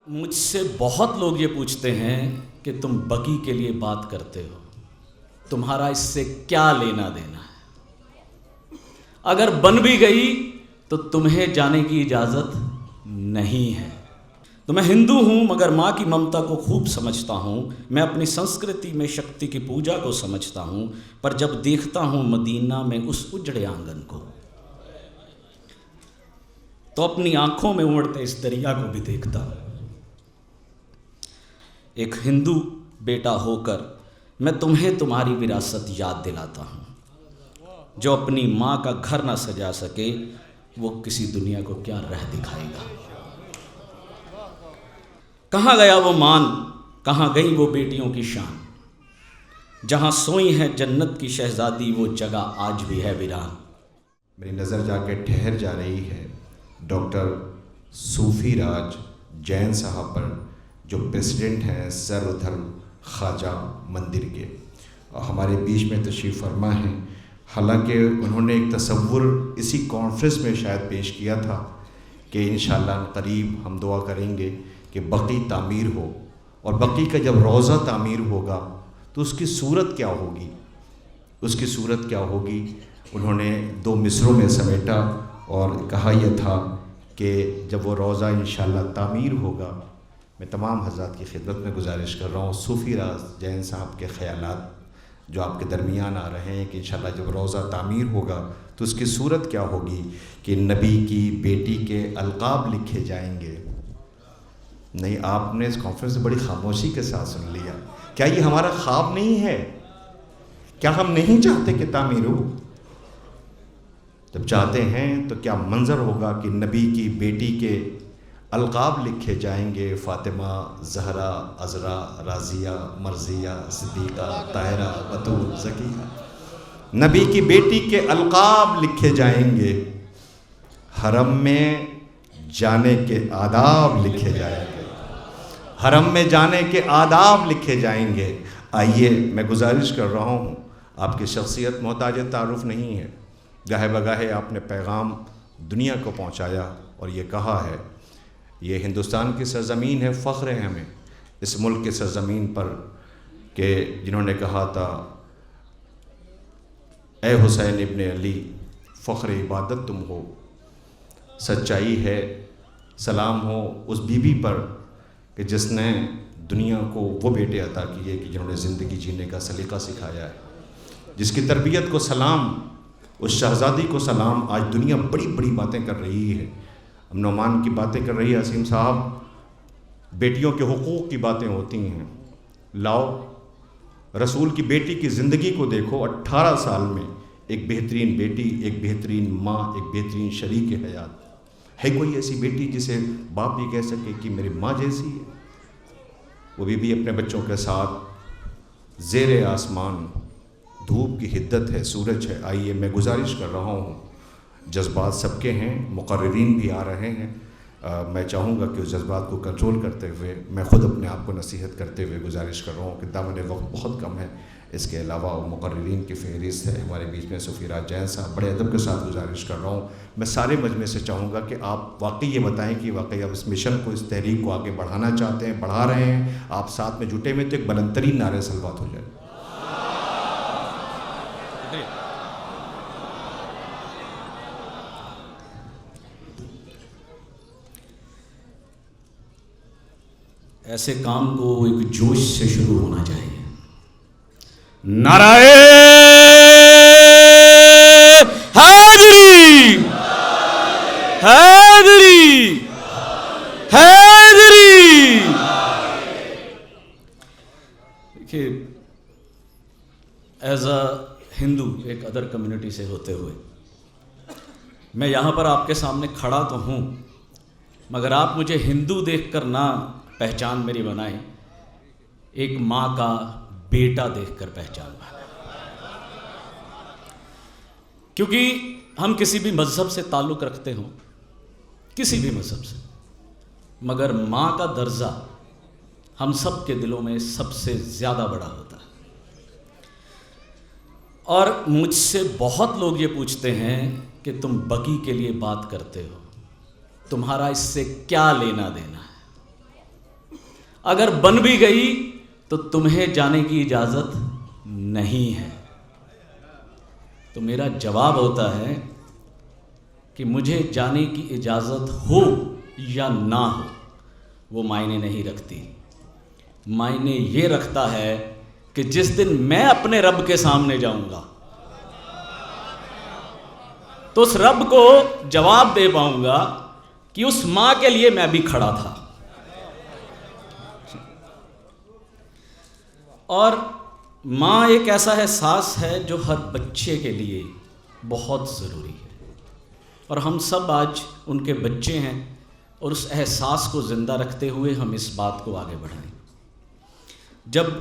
मुझसे बहुत लोग ये पूछते हैं कि तुम बकी के लिए बात करते हो, तुम्हारा इससे क्या लेना देना है। अगर बन भी गई तो तुम्हें जाने की इजाज़त नहीं है। तो मैं हिंदू हूँ मगर माँ की ममता को खूब समझता हूँ। मैं अपनी संस्कृति में शक्ति की पूजा को समझता हूँ, पर जब देखता हूँ मदीना में उस उजड़े आंगन को, तो अपनी आंखों में उमड़ते इस दरिया को भी देखता हूँ। एक हिंदू बेटा होकर मैं तुम्हें तुम्हारी विरासत याद दिलाता हूँ। जो अपनी माँ का घर ना सजा सके वो किसी दुनिया को क्या राह दिखाएगा। कहाँ गया वो मान, कहाँ गई वो बेटियों की शान। जहाँ सोई है जन्नत की शहजादी वो जगह आज भी है वीरान। मेरी नज़र जाके ठहर जा रही है डॉक्टर सूफी राज जैन साहब पर, जो प्रेसिडेंट हैं सर्वधर्म ख्वाजा मंदिर के, और हमारे बीच में तशरीफ़ फरमा हैं। हालांकि उन्होंने एक तसव्वुर इसी कॉन्फ्रेंस में शायद पेश किया था कि इंशाअल्लाह करीब हम दुआ करेंगे कि बकी तामीर हो, और बकी का जब रोज़ा तामीर होगा तो उसकी सूरत क्या होगी, उसकी सूरत क्या होगी। उन्होंने 2 मिसरों में समेटा और कहा यह था कि जब वो रोज़ा इंशाअल्लाह तामीर होगा, मैं तमाम हज़रात की खिदमत में गुजारिश कर रहा हूँ, सूफ़ी राज जैन साहब के ख़यालात जो आपके दरमियान आ रहे हैं कि इंशाअल्लाह जब रोज़ा तामीर होगा तो उसकी सूरत क्या होगी कि नबी की बेटी के अलक़ाब लिखे जाएंगे। नहीं, आपने इस कॉन्फ्रेंस में बड़ी खामोशी के साथ सुन लिया। क्या ये हमारा ख्वाब नहीं है? क्या हम नहीं चाहते कि तामीर हो? जब चाहते हैं तो क्या मंज़र होगा कि नबी की बेटी के अलक़ाब लिखे जाएंगे, फ़ातिमा, ज़हरा, अज़रा, राज़िया, मर्ज़िया, सिद्दीक़ा, ताहिरा, बतूल, ज़किया। नबी की बेटी के अलक़ाब लिखे जाएंगे, हरम में जाने के आदाब लिखे जाएंगे, हरम में जाने के आदाब लिखे जाएंगे। आइए, मैं गुजारिश कर रहा हूँ, आपकी शख्सियत मोहताज तारुफ़ नहीं है। गाहे बगाहे आपने पैगाम दुनिया को पहुँचाया और ये कहा है ये हिंदुस्तान की सरज़मीन है, फ़ख्र है हमें इस मुल्क के सरज़मीन पर कि जिन्होंने कहा था ए हुसैन इब्ने अली फ़ख्र इबादत तुम हो। सच्चाई है, सलाम हो उस बीबी पर कि जिसने दुनिया को वो बेटे अता किए कि जिन्होंने ज़िंदगी जीने का सलीक़ा सिखाया है, जिसकी तरबियत को सलाम, उस शहज़ादी को सलाम। आज दुनिया बड़ी बड़ी बातें कर रही है, अमन की बातें कर रही है। असीम साहब, बेटियों के हुकूक़ की बातें होती हैं। लाओ रसूल की बेटी की ज़िंदगी को देखो, 18 साल में एक बेहतरीन बेटी, एक बेहतरीन माँ, एक बेहतरीन शरीक हयात। है कोई ऐसी बेटी जिसे बाप ये कह सके कि मेरी माँ जैसी है? वो भी अपने बच्चों के साथ ज़ेरे आसमान, धूप की हिद्दत है, सूरज है। आइए, मैं गुजारिश कर रहा हूँ, जज्बात सबके हैं, मुक़र्रिरीन भी आ रहे हैं। मैं चाहूँगा कि उस जज्बात को कंट्रोल करते हुए मैं ख़ुद अपने आप को नसीहत करते हुए गुजारिश कर रहा हूँ कि दामन वक्त बहुत कम है। इसके अलावा मुक़र्रिरीन की फ़हरिस्त है हमारे बीच में सूफ़ी राज जैन साहब। बड़े अदब के साथ गुजारिश कर रहा हूँ, मैं सारे मजमे से चाहूँगा कि आप वाकई ये बताएँ कि वाकई आप इस मिशन को, इस तहरीक को आगे बढ़ाना चाहते हैं, बढ़ा रहे हैं, आप साथ में जुटे में, तो एक बुलंदतरीन नारे सलवात हो जाए। ऐसे काम को एक जोश से शुरू होना चाहिए। नाराए हैदरी, हैदरी, हैदरी। देखिए, एज अ हिंदू, एक अदर कम्युनिटी से होते हुए मैं यहाँ पर आपके सामने खड़ा तो हूँ, मगर आप मुझे हिंदू देखकर ना पहचान मेरी बनाए, एक माँ का बेटा देखकर पहचान बनाए। क्योंकि हम किसी भी मज़हब से ताल्लुक़ रखते हों, किसी भी मज़हब से, मगर माँ का दर्जा हम सब के दिलों में सबसे ज़्यादा बड़ा होता है। और मुझसे बहुत लोग ये पूछते हैं कि तुम बकी के लिए बात करते हो, तुम्हारा इससे क्या लेना देना है। अगर बन भी गई तो तुम्हें जाने की इजाज़त नहीं है। तो मेरा जवाब होता है कि मुझे जाने की इजाज़त हो या ना हो वो मायने नहीं रखती। मायने ये रखता है कि जिस दिन मैं अपने रब के सामने जाऊंगा तो उस रब को जवाब दे पाऊंगा कि उस मां के लिए मैं भी खड़ा था। और मां एक ऐसा एहसास है जो हर बच्चे के लिए बहुत ज़रूरी है, और हम सब आज उनके बच्चे हैं, और उस एहसास को ज़िंदा रखते हुए हम इस बात को आगे बढ़ाएं। जब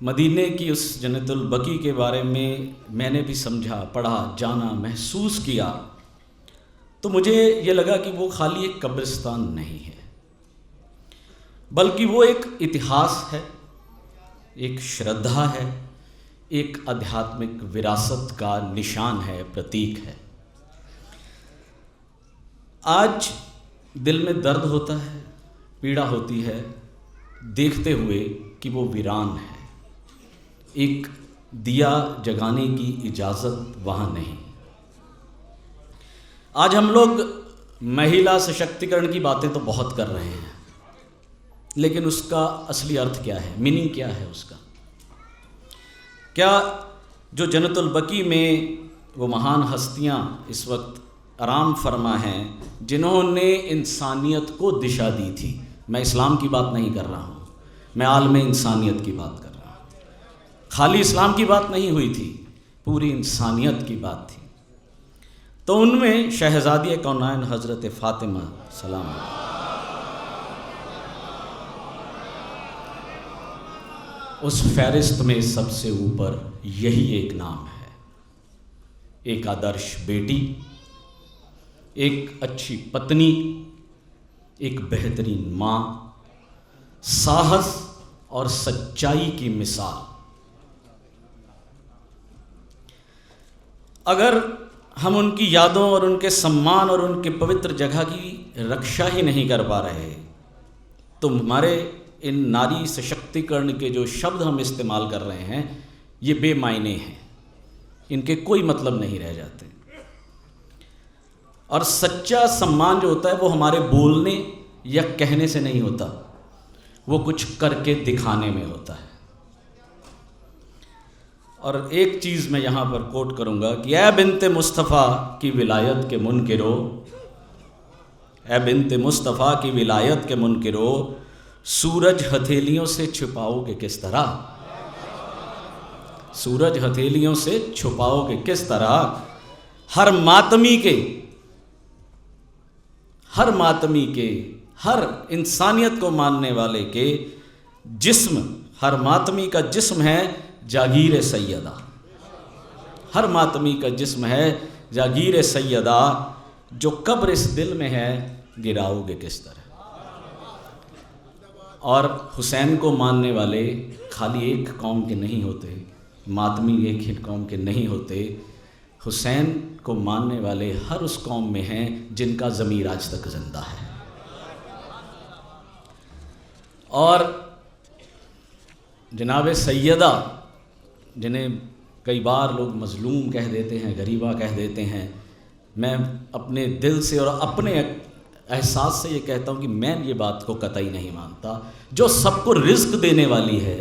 मदीने की उस जन्नतुल बकी के बारे में मैंने भी समझा, पढ़ा, जाना, महसूस किया, तो मुझे ये लगा कि वो खाली एक कब्रिस्तान नहीं है, बल्कि वो एक इतिहास है, एक श्रद्धा है, एक आध्यात्मिक विरासत का निशान है, प्रतीक है। आज दिल में दर्द होता है, पीड़ा होती है देखते हुए कि वो वीरान है, एक दिया जगाने की इजाज़त वहाँ नहीं। आज हम लोग महिला सशक्तिकरण की बातें तो बहुत कर रहे हैं, लेकिन उसका असली अर्थ क्या है, मीनिंग क्या है उसका? क्या जो जन्नतुल बकी में वो महान हस्तियाँ इस वक्त आराम फरमा हैं जिन्होंने इंसानियत को दिशा दी थी, मैं इस्लाम की बात नहीं कर रहा हूँ, मैं आलम इंसानियत की बात कर रहा हूँ। खाली इस्लाम की बात नहीं हुई थी, पूरी इंसानियत की बात थी। तो उनमें शहज़ादी कौनाइन हज़रत फ़ातिमा सलाम, उस फहरिस्त में सबसे ऊपर यही एक नाम है। एक आदर्श बेटी, एक अच्छी पत्नी, एक बेहतरीन माँ, साहस और सच्चाई की मिसाल। अगर हम उनकी यादों और उनके सम्मान और उनके पवित्र जगह की रक्षा ही नहीं कर पा रहे, तो हमारे इन नारी सशक्तिकरण के जो शब्द हम इस्तेमाल कर रहे हैं ये बेमायने हैं, इनके कोई मतलब नहीं रह जाते। और सच्चा सम्मान जो होता है वो हमारे बोलने या कहने से नहीं होता, वो कुछ करके दिखाने में होता है। और एक चीज़ मैं यहाँ पर कोट करूँगा कि ए बिन्ते मुस्तफ़ा की विलायत के मुनकिरो, ए बिन्ते मुस्तफ़ा की विलायत के मुनकिरो, सूरज हथेलियों से छुपाओगे किस तरह, सूरज हथेलियों से छुपाओगे किस तरह। हर मातमी के, हर मातमी के, हर इंसानियत को मानने वाले के जिस्म, हर मातमी का जिस्म है जागीर सैयदा, हर मातमी का जिस्म है जागीर सैयदा, जो कब्र इस दिल में है गिराओगे किस तरह। और हुसैन को मानने वाले खाली एक कौम के नहीं होते, मातमी एक ही कौम के नहीं होते, हुसैन को मानने वाले हर उस कौम में हैं जिनका ज़मीर आज तक जिंदा है। और जनाब सैयदा, जिन्हें कई बार लोग मज़लूम कह देते हैं, गरीबा कह देते हैं, मैं अपने दिल से और अपने एहसास से ये कहता हूँ कि मैं ये बात को कतई नहीं मानता। जो सबको रिज़्क देने वाली है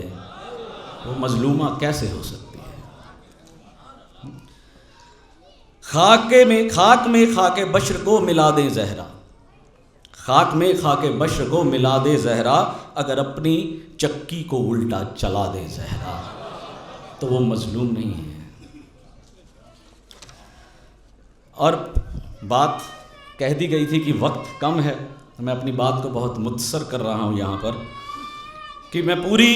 वो मज़लूमा कैसे हो सकती है। खाक में खाके बश्र को मिला दे ज़हरा, खाक में खाके बश्र को मिला दे ज़हरा, अगर अपनी चक्की को उल्टा चला दे ज़हरा, तो वो मज़लूम नहीं है। और बात कह दी गई थी कि वक्त कम है, मैं अपनी बात को बहुत मुख्तसर कर रहा हूँ यहाँ पर, कि मैं पूरी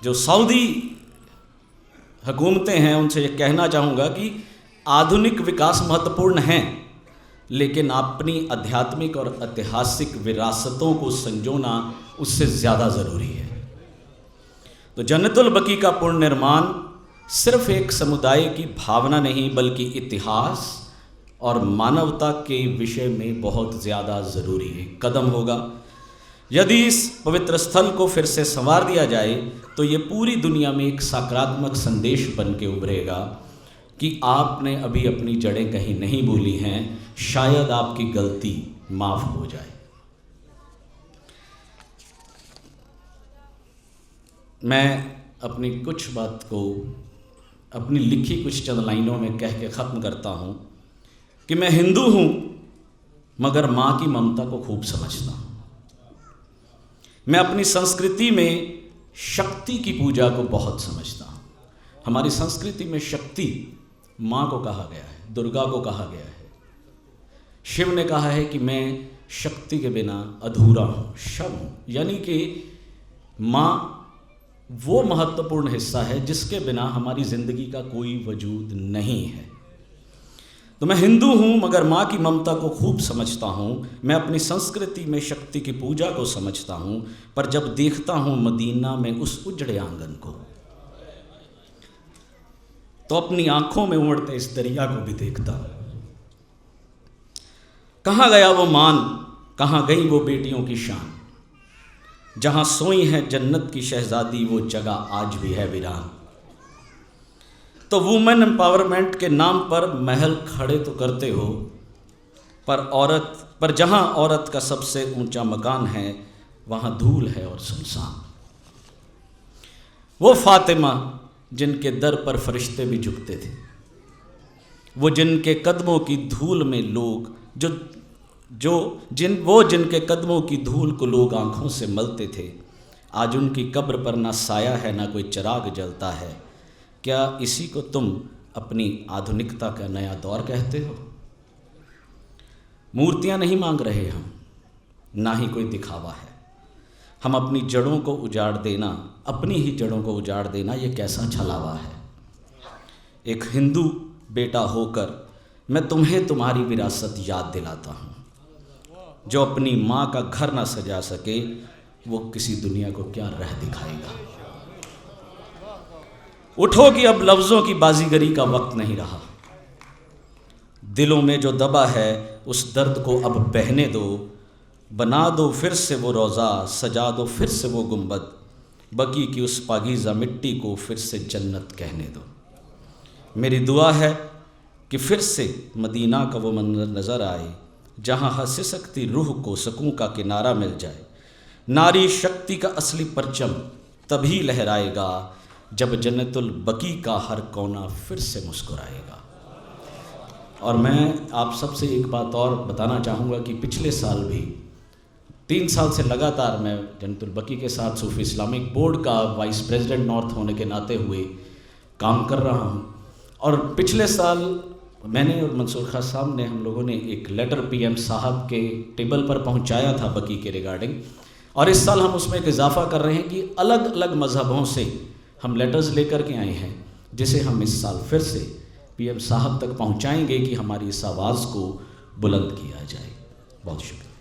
जो सऊदी हुकूमतें हैं उनसे ये कहना चाहूँगा कि आधुनिक विकास महत्वपूर्ण हैं, लेकिन अपनी आध्यात्मिक और ऐतिहासिक विरासतों को संजोना उससे ज़्यादा ज़रूरी है। तो जन्नतुल बकी का पुनर्निर्माण सिर्फ एक समुदाय की भावना नहीं, बल्कि इतिहास और मानवता के विषय में बहुत ज़्यादा ज़रूरी है कदम होगा। यदि इस पवित्र स्थल को फिर से संवार दिया जाए तो ये पूरी दुनिया में एक सकारात्मक संदेश बन के उभरेगा कि आपने अभी अपनी जड़ें कहीं नहीं भूली हैं, शायद आपकी गलती माफ हो जाए। मैं अपनी कुछ बात को अपनी लिखी कुछ चंद लाइनों में कह के ख़त्म करता हूँ कि मैं हिंदू हूँ मगर माँ की ममता को खूब समझता हूँ। मैं अपनी संस्कृति में शक्ति की पूजा को बहुत समझता हूँ। हमारी संस्कृति में शक्ति माँ को कहा गया है, दुर्गा को कहा गया है। शिव ने कहा है कि मैं शक्ति के बिना अधूरा हूँ, शव हूँ, यानी कि माँ वो महत्वपूर्ण हिस्सा है जिसके बिना हमारी ज़िंदगी का कोई वजूद नहीं है। तो मैं हिंदू हूँ मगर माँ की ममता को खूब समझता हूँ। मैं अपनी संस्कृति में शक्ति की पूजा को समझता हूँ, पर जब देखता हूँ मदीना में उस उजड़े आंगन को तो अपनी आंखों में उमड़ते इस दरिया को भी देखता हूँ। कहाँ गया वो मान, कहाँ गई वो बेटियों की शान, जहाँ सोई है जन्नत की शहजादी वो जगह आज भी है वीरान। तो वुमेन एम्पावरमेंट के नाम पर महल खड़े तो करते हो, पर जहाँ औरत का सबसे ऊंचा मकान है वहाँ धूल है और सुनसान। वो फातिमा जिनके दर पर फरिश्ते भी झुकते थे, वो जिनके कदमों की धूल में लोग जिनके कदमों की धूल को लोग आंखों से मलते थे, आज उनकी कब्र पर ना साया है ना कोई चिराग जलता है। क्या इसी को तुम अपनी आधुनिकता का नया दौर कहते हो? मूर्तियां नहीं मांग रहे हम, ना ही कोई दिखावा है। हम अपनी जड़ों को उजाड़ देना, अपनी ही जड़ों को उजाड़ देना, ये कैसा छलावा है। एक हिंदू बेटा होकर मैं तुम्हें तुम्हारी विरासत याद दिलाता हूँ। जो अपनी माँ का घर ना सजा सके वो किसी दुनिया को क्या राह दिखाएगा। उठो कि अब लफ्ज़ों की बाजीगरी का वक्त नहीं रहा। दिलों में जो दबा है उस दर्द को अब बहने दो। बना दो फिर से वो रोज़ा, सजा दो फिर से वो गुंबद, बकी की उस पाकीज़ा मिट्टी को फिर से जन्नत कहने दो। मेरी दुआ है कि फिर से मदीना का वो मंजर नज़र आए जहाँ हंस सकती रूह को सुकून का किनारा मिल जाए। नारी शक्ति का असली परचम तभी लहराएगा जब जन्नतुल बकी का हर कोना फिर से मुस्कुराएगा। और मैं आप सबसे एक बात और बताना चाहूँगा कि पिछले साल भी 3 साल से लगातार मैं जन्नतुल बकी के साथ सूफी इस्लामिक बोर्ड का वाइस प्रेसिडेंट नॉर्थ होने के नाते हुए काम कर रहा हूँ। और पिछले साल मैंने और मंसूर खां साहब ने, हम लोगों ने एक लेटर पीएम साहब के टेबल पर पहुँचाया था बकी के रिगार्डिंग, और इस साल हम उसमें एक इजाफ़ा कर रहे हैं कि अलग अलग मज़हबों से हम लेटर्स लेकर के आए हैं, जिसे हम इस साल फिर से पीएम साहब तक पहुंचाएंगे कि हमारी इस आवाज़ को बुलंद किया जाए। बहुत शुक्रिया।